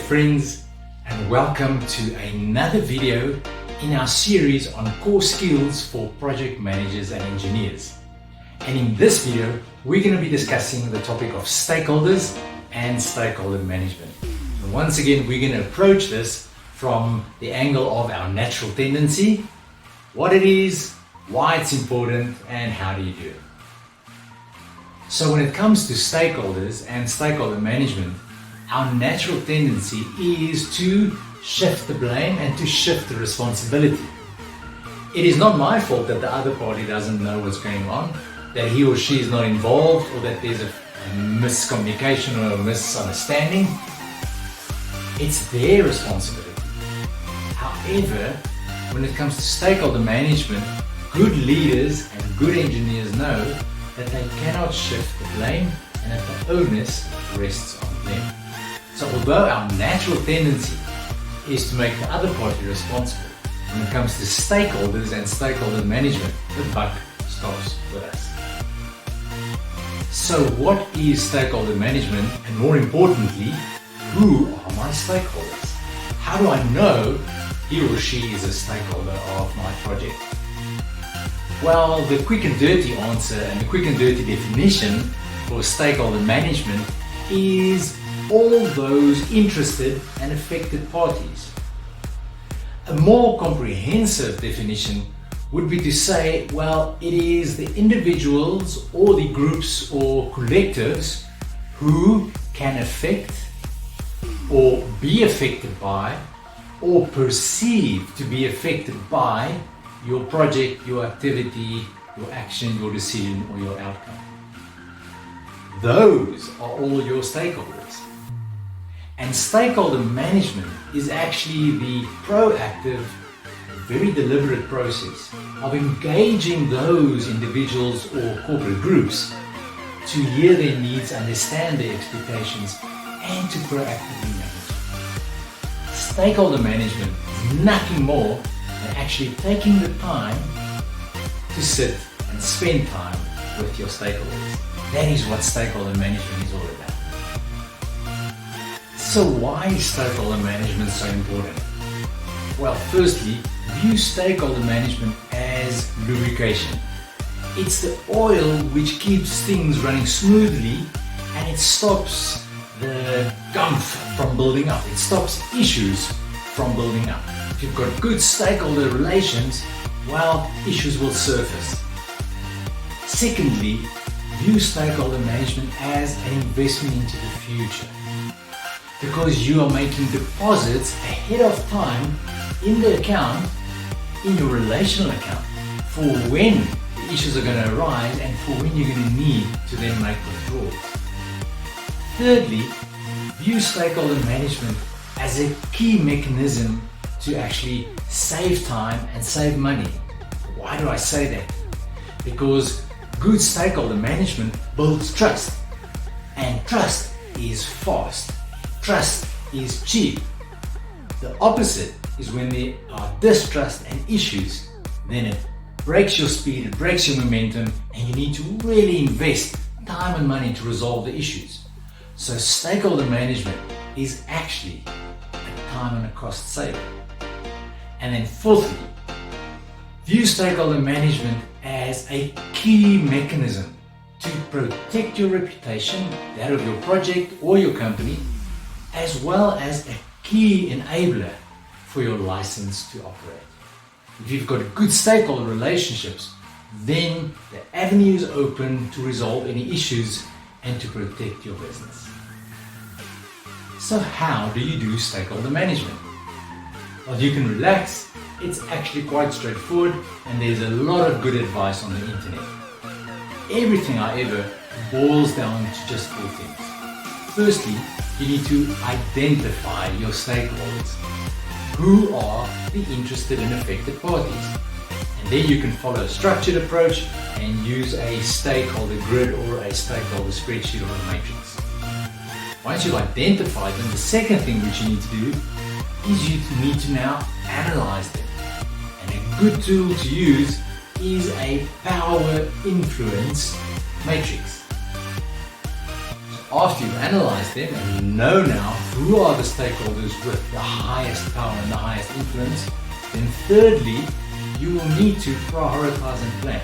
friends, and welcome to another video in our series on core skills for project managers and engineers. And in this video, we're going to be discussing the topic of stakeholders and stakeholder management. And once again, we're going to approach this from the angle of our natural tendency, what it is, why it's important, and how do you do it. So when it comes to stakeholders and stakeholder management, our natural tendency is to shift the blame and to shift the responsibility. It is not my fault that the other party doesn't know what's going on, that he or she is not involved, or that there's a miscommunication or a misunderstanding. It's their responsibility. However, when it comes to stakeholder management, good leaders and good engineers know that they cannot shift the blame and that the onus rests on them. So although our natural tendency is to make the other party responsible, when it comes to stakeholders and stakeholder management, the buck stops with us. So what is stakeholder management, and more importantly, who are my stakeholders? How do I know he or she is a stakeholder of my project? Well, the quick and dirty answer and the quick and dirty definition for stakeholder management is all those interested and affected parties. A more comprehensive definition would be to say, well, it is the individuals or the groups or collectives who can affect or be affected by or perceive to be affected by your project, your activity, your action, your decision, or your outcome. Those are all your stakeholders. And stakeholder management is actually the proactive, very deliberate process of engaging those individuals or corporate groups to hear their needs, understand their expectations, and to proactively manage them. Stakeholder management is nothing more than actually taking the time to sit and spend time with your stakeholders. That is what stakeholder management is all about. So why is stakeholder management so important? Well, firstly, view stakeholder management as lubrication. It's the oil which keeps things running smoothly, and it stops the gump from building up. It stops issues from building up. If you've got good stakeholder relations, well, issues will surface. Secondly, view stakeholder management as an investment into the future, because you are making deposits ahead of time in the account, in your relational account, for when the issues are going to arise and for when you're going to need to then make withdrawals. Thirdly, view stakeholder management as a key mechanism to actually save time and save money. Why do I say that? Because good stakeholder management builds trust, and trust is fast. Trust is cheap. The opposite is when there are distrust and issues, then it breaks your speed, it breaks your momentum, and you need to really invest time and money to resolve the issues. So stakeholder management is actually a time and a cost saver. And then fourthly, view stakeholder management as a key mechanism to protect your reputation, that of your project or your company, as well as a key enabler for your license to operate. If you've got good stakeholder relationships, then the avenue is open to resolve any issues and to protect your business. So how do you do stakeholder management? Well, you can relax. It's actually quite straightforward, and there's a lot of good advice on the internet. Everything, however, boils down to just four things. Firstly, you need to identify your stakeholders. Who are the interested and affected parties? And then you can follow a structured approach and use a stakeholder grid or a stakeholder spreadsheet or a matrix. Once you've identified them, the second thing which you need to do is you need to now analyze them. And a good tool to use is a power influence matrix. After you've analyzed them and you know now who are the stakeholders with the highest power and the highest influence, then thirdly, you will need to prioritize and plan.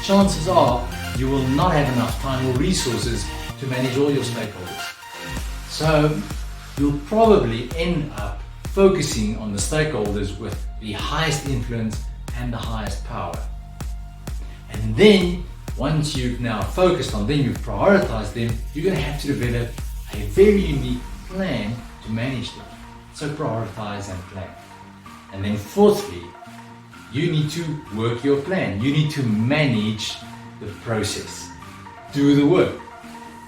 Chances are you will not have enough time or resources to manage all your stakeholders. So you'll probably end up focusing on the stakeholders with the highest influence and the highest power. And then once you've now focused on them, you've prioritized them, you're going to have to develop a very unique plan to manage them. So prioritize and plan. And then fourthly, you need to work your plan. You need to manage the process. Do the work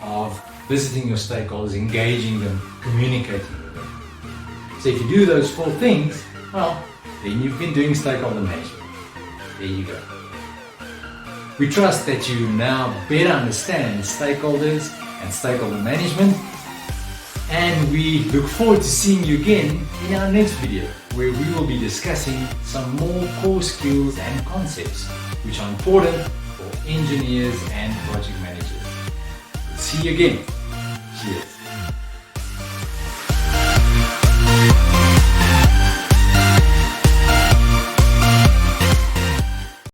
of visiting your stakeholders, engaging them, communicating with them. So if you do those four things, well, then you've been doing stakeholder management. There you go. We trust that you now better understand stakeholders and stakeholder management, and we look forward to seeing you again in our next video, where we will be discussing some more core skills and concepts which are important for engineers and project managers. See you again. Cheers.